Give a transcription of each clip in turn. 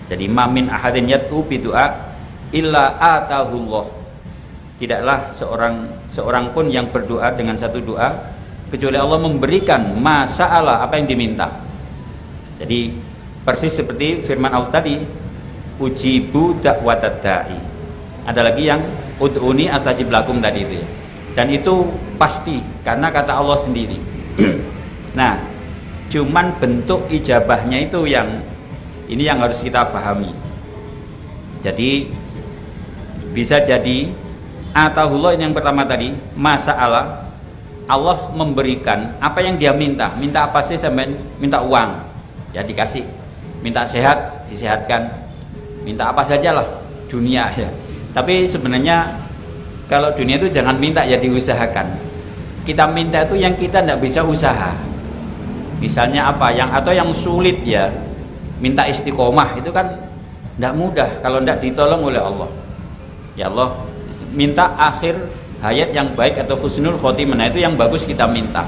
Jadi ma min ahadin yad'u bi du'a illa atahullah. Tidaklah seorang pun yang berdoa dengan satu doa kecuali Allah memberikan masalah apa yang diminta. Jadi persis seperti firman Allah tadi, ujibu da'watad da'i. Ada lagi yang ud'uni astajib lakum tadi itu ya. Dan itu pasti karena kata Allah sendiri. Nah, cuman bentuk ijabahnya itu yang harus kita pahami. Jadi bisa jadi atahullah yang pertama tadi, masalah Allah memberikan apa yang dia minta. Minta apa sih sampean? Minta uang, ya dikasih. Minta sehat, disehatkan. Minta apa sajalah dunia ya. Tapi sebenarnya kalau dunia itu jangan minta, ya diusahakan. Kita minta itu yang kita tidak bisa usaha. Misalnya apa? Atau yang sulit ya. Minta istiqomah itu kan tidak mudah kalau tidak ditolong oleh Allah. Ya Allah, minta akhir hayat yang baik atau husnul khotimah, itu yang bagus kita minta.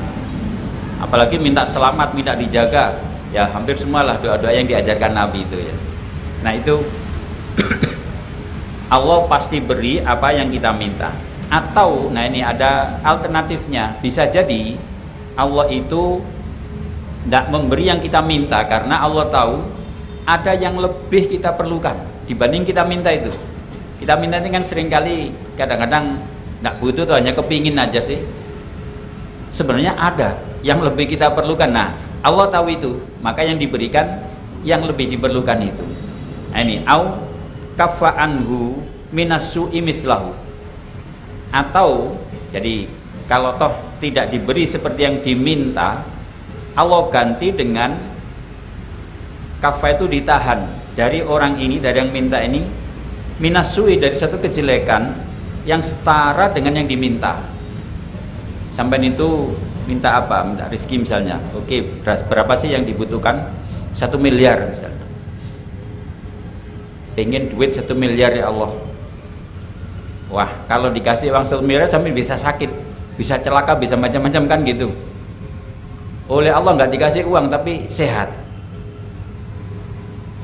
Apalagi minta selamat, minta dijaga, ya hampir semualah doa-doa yang diajarkan Nabi itu ya. Nah itu Allah pasti beri apa yang kita minta. Atau, nah ini ada alternatifnya, bisa jadi Allah itu tidak memberi yang kita minta karena Allah tahu ada yang lebih kita perlukan dibanding kita minta itu. Kita minta itu kan seringkali kadang-kadang tidak butuh tuh, hanya kepingin aja sih. Sebenarnya ada yang lebih kita perlukan. Nah Allah tahu itu, maka yang diberikan yang lebih diperlukan itu. Nah ini au kafa'anhu minassu'i mislahu. Atau jadi kalau toh tidak diberi seperti yang diminta, Allah ganti dengan kafa itu ditahan dari orang ini, dari yang minta ini, minasui dari satu kejelekan yang setara dengan yang diminta. Sampai itu minta apa? Minta rezeki misalnya. Oke, berapa sih yang dibutuhkan? 1 miliar misalnya. Pengen duit 1 miliar ya Allah. Wah, kalau dikasih uang 1 miliar sampai bisa sakit, bisa celaka, bisa macam-macam kan gitu. Oleh Allah nggak dikasih uang tapi sehat.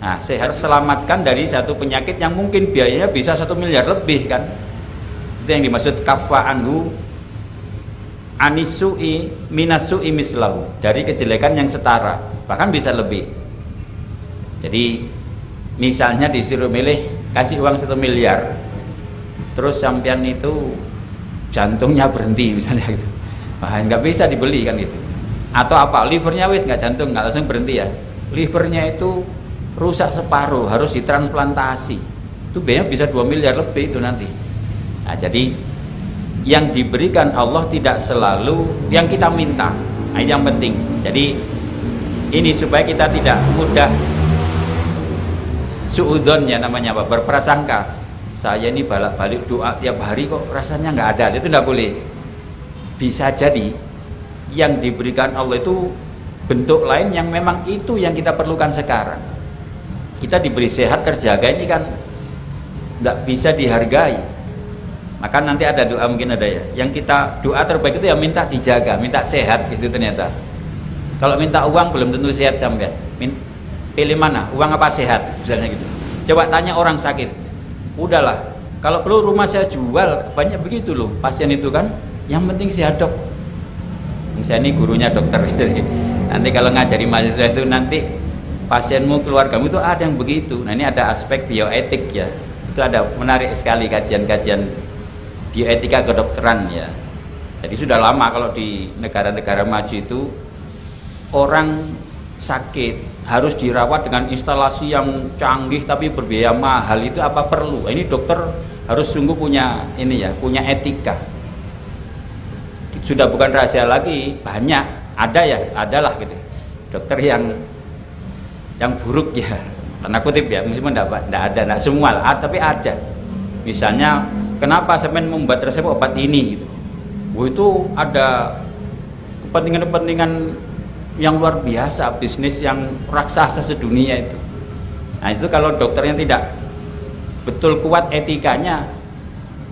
Nah, sehat selamatkan dari satu penyakit yang mungkin biayanya bisa 1 miliar lebih kan. Itu yang dimaksud kafa'anhu anisu'i minasu'i mislahu, dari kejelekan yang setara, bahkan bisa lebih. Jadi misalnya disuruh milih kasih uang 1 miliar, terus sampean itu jantungnya berhenti misalnya gitu, wah nggak bisa dibeli kan gitu. Atau apa, livernya wis nggak jantung, nggak langsung berhenti ya, livernya itu rusak separuh, harus ditransplantasi, itu biayanya bisa 2 miliar lebih itu nanti. Nah jadi yang diberikan Allah tidak selalu yang kita minta. Nah ini yang penting. Jadi ini supaya kita tidak mudah suudon ya namanya apa, berprasangka saya ini balik doa tiap hari kok rasanya nggak ada, itu tidak boleh. Bisa jadi yang diberikan Allah itu bentuk lain yang memang itu yang kita perlukan sekarang. Kita diberi sehat terjaga ini kan nggak bisa dihargai. Maka nanti ada doa, mungkin ada ya, yang kita doa terbaik itu yang minta dijaga, minta sehat gitu ternyata. Kalau minta uang belum tentu sehat sampean. Pilih mana, uang apa sehat misalnya gitu. Coba tanya orang sakit, udahlah kalau perlu rumah saya jual, banyak begitu loh pasien itu kan, yang penting sehat dok. Saya ini gurunya dokter, nanti kalau ngajari mahasiswa itu nanti pasienmu, keluargamu itu ada yang begitu. Nah ini ada aspek bioetik ya, itu ada menarik sekali kajian-kajian bioetika kedokteran ya. Jadi sudah lama kalau di negara-negara maju itu orang sakit harus dirawat dengan instalasi yang canggih tapi berbiaya mahal, itu apa perlu? Ini dokter harus sungguh punya ini ya, punya etika. Sudah bukan rahasia lagi, banyak ada ya, adalah gitu dokter yang buruk ya, tanda kutip ya, meskipun tidak ada, tidak semua lah, tapi ada. Misalnya kenapa sampai membuat resep obat ini gitu. Itu ada kepentingan-kepentingan yang luar biasa, bisnis yang raksasa sedunia itu. Nah itu kalau dokternya tidak betul kuat etikanya,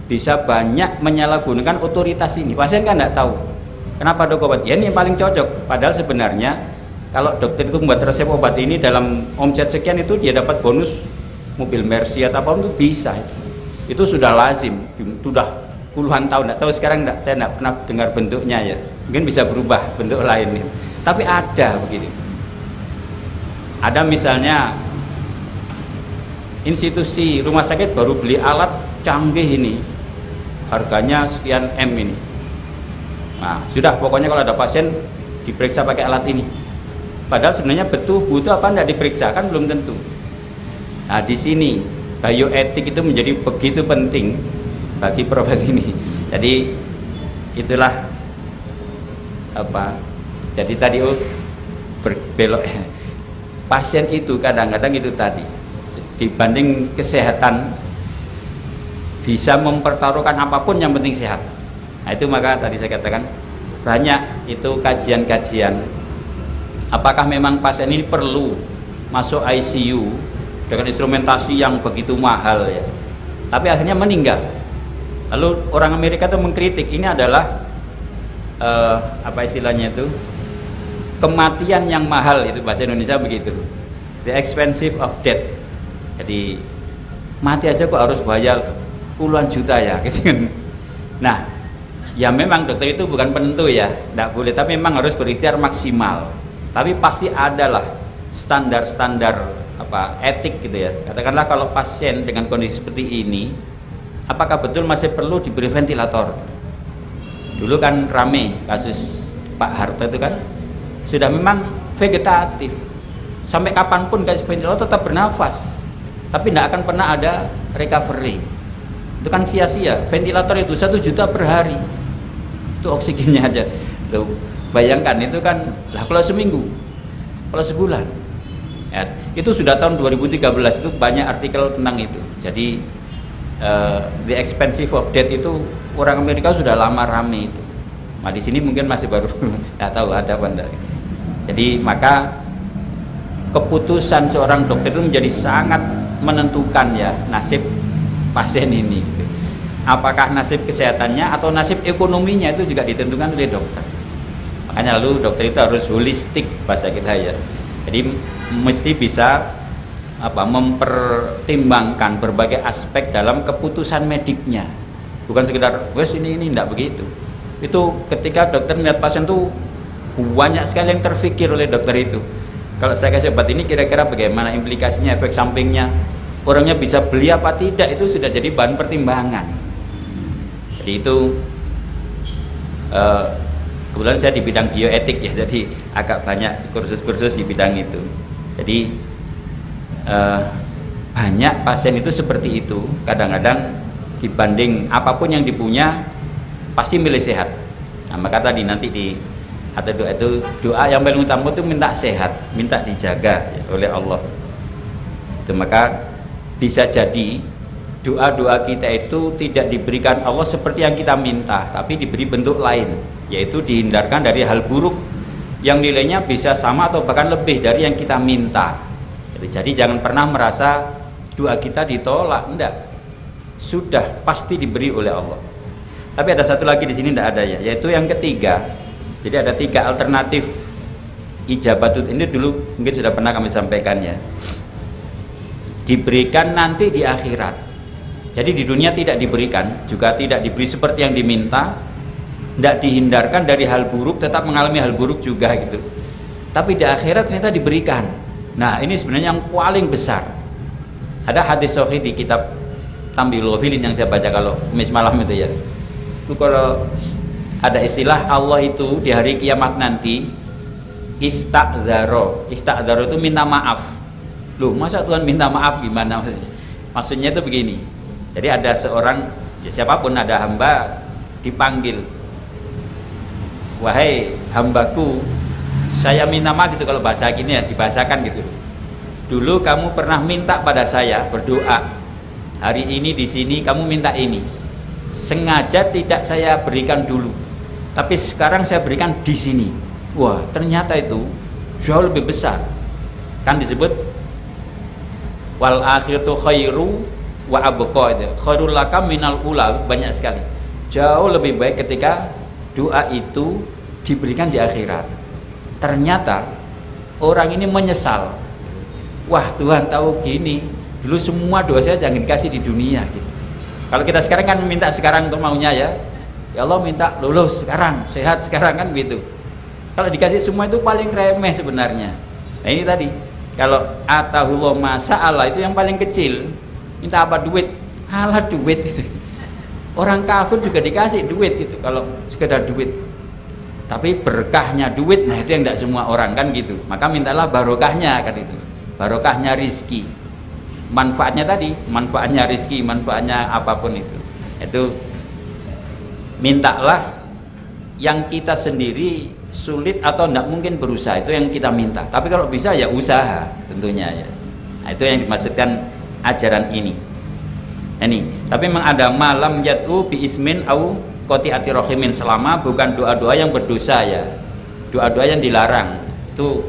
bisa banyak menyalahgunakan otoritas ini. Pasien kan tidak tahu kenapa dok obat ya ini yang paling cocok, padahal sebenarnya kalau dokter itu membuat resep obat ini dalam omset sekian, itu dia dapat bonus mobil Mercy atau apa itu bisa. Itu sudah lazim, sudah puluhan tahun. Nggak tahu sekarang, saya nggak pernah dengar bentuknya ya. Mungkin bisa berubah bentuk lain ya. Tapi ada begini. Ada misalnya institusi rumah sakit baru beli alat canggih ini, harganya sekian M ini. Nah, sudah pokoknya kalau ada pasien diperiksa pakai alat ini. Padahal sebenarnya butuh apa enggak diperiksa kan belum tentu. Nah, di sini bioetik itu menjadi begitu penting bagi profesi ini. Jadi itulah apa? Jadi tadi berbelok pasien itu kadang-kadang itu tadi dibanding kesehatan bisa mempertaruhkan apapun yang penting sehat. Nah, itu maka tadi saya katakan banyak itu kajian-kajian apakah memang pasien ini perlu masuk ICU dengan instrumentasi yang begitu mahal ya, tapi akhirnya meninggal. Lalu orang Amerika itu mengkritik ini adalah apa istilahnya itu, kematian yang mahal, itu bahasa Indonesia begitu, the expensive of death. Jadi mati aja kok harus bayar puluhan juta ya gitu kan. Nah, ya memang dokter itu bukan penentu ya, tidak boleh, tapi memang harus berikhtiar maksimal. Tapi pasti adalah standar-standar apa etik gitu ya. Katakanlah kalau pasien dengan kondisi seperti ini, apakah betul masih perlu diberi ventilator? Dulu kan rame kasus Pak Harto itu kan, sudah memang vegetatif, sampai kapanpun kasih ventilator tetap bernafas, tapi tidak akan pernah ada recovery. Itu kan sia-sia. Ventilator itu 1 juta per hari, itu oksigennya aja. Loh, bayangkan itu kan, lah kalau seminggu, kalau sebulan ya, itu sudah tahun 2013 itu banyak artikel tentang itu. Jadi the expensive of death itu orang Amerika sudah lama rame itu. Nah, di sini mungkin masih baru nggak tahu ada apa enggak. Jadi maka keputusan seorang dokter itu menjadi sangat menentukan ya nasib pasien ini. Apakah nasib kesehatannya atau nasib ekonominya itu juga ditentukan oleh dokter. Makanya lalu dokter itu harus holistik bahasa kita ya. Jadi mesti bisa mempertimbangkan berbagai aspek dalam keputusan mediknya. Bukan sekedar wes ini enggak begitu. Itu ketika dokter melihat pasien tuh banyak sekali yang terfikir oleh dokter itu. Kalau saya kasih obat ini kira-kira bagaimana implikasinya, efek sampingnya, orangnya bisa beli apa tidak, itu sudah jadi bahan pertimbangan. Jadi itu kebetulan saya di bidang bioetik ya, jadi agak banyak kursus-kursus di bidang itu. Jadi banyak pasien itu seperti itu, kadang-kadang dibanding apapun yang dipunya pasti milih sehat. Nah, maka tadi nanti atau doa yang paling utama itu minta sehat, minta dijaga ya, oleh Allah. Itu maka bisa jadi doa-doa kita itu tidak diberikan Allah seperti yang kita minta, tapi diberi bentuk lain, yaitu dihindarkan dari hal buruk yang nilainya bisa sama atau bahkan lebih dari yang kita minta. Jadi jangan pernah merasa doa kita ditolak, enggak. Sudah pasti diberi oleh Allah. Tapi ada satu lagi di sini tidak ada ya, yaitu yang ketiga. Jadi ada 3 alternatif ijabatut ini, dulu mungkin sudah pernah kami sampaikan ya. Diberikan nanti di akhirat. Jadi di dunia tidak diberikan, juga tidak diberi seperti yang diminta, tidak dihindarkan dari hal buruk, tetap mengalami hal buruk juga gitu. Tapi di akhirat ternyata diberikan. Nah, ini sebenarnya yang paling besar. Ada hadis sahih di kitab Tambilul Ghafilin yang saya baca kalau Kamis malam itu ya. Itu kalau ada istilah Allah itu di hari kiamat nanti ista'dzaro. Ista'dzaro itu minta maaf. Loh, masa Tuhan minta maaf gimana maksudnya? Maksudnya itu begini. Jadi ada seorang, ya siapapun, ada hamba dipanggil, wahai hambaku, saya minta maaf gitu, kalau bahasa gini ya, dibahasakan gitu. Dulu kamu pernah minta pada saya berdoa, hari ini di sini kamu minta ini, sengaja tidak saya berikan dulu, tapi sekarang saya berikan di sini. Wah, ternyata itu jauh lebih besar. Kan disebut wal akhiratu khairu wa abqa, itu khairul laka minal ula, banyak sekali. Jauh lebih baik ketika doa itu diberikan di akhirat. Ternyata orang ini menyesal, wah Tuhan tahu gini Dulu semua doa saya jangan dikasih di dunia gitu. Kalau kita sekarang kan minta sekarang untuk maunya ya Allah minta lulus sekarang, sehat sekarang kan gitu. Kalau dikasih semua itu paling remeh sebenarnya. Nah ini tadi, kalau atahullah masa'ala itu yang paling kecil. Minta apa? Duit. Alah duit gitu. Orang kafir juga dikasih duit gitu, kalau sekedar duit. Tapi berkahnya duit, nah itu yang tidak semua orang kan gitu. Maka mintalah barokahnya kan itu. Barokahnya rizki. Manfaatnya tadi, manfaatnya rizki, manfaatnya apapun itu. Itu mintalah yang kita sendiri sulit atau tidak mungkin berusaha, itu yang kita minta. Tapi kalau bisa ya usaha tentunya ya. Nah, itu yang dimaksudkan ajaran ini. Ini, tapi memang ada malam yatu bi ismin au qati'ati rahimin, selama bukan doa-doa yang berdosa ya. Doa-doa yang dilarang itu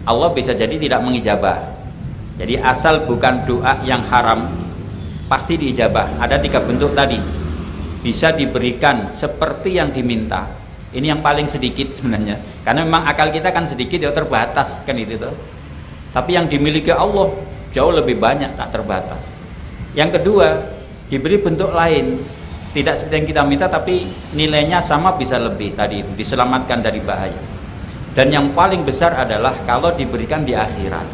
Allah bisa jadi tidak mengijabah. Jadi asal bukan doa yang haram pasti diijabah. Ada 3 bentuk tadi. Bisa diberikan seperti yang diminta. Ini yang paling sedikit sebenarnya, karena memang akal kita kan sedikit ya, terbatas kan itu tuh. Tapi yang dimiliki Allah jauh lebih banyak, tak terbatas. Yang kedua, diberi bentuk lain, tidak seperti yang kita minta tapi nilainya sama, bisa lebih, tadi itu diselamatkan dari bahaya. Dan yang paling besar adalah kalau diberikan di akhirat.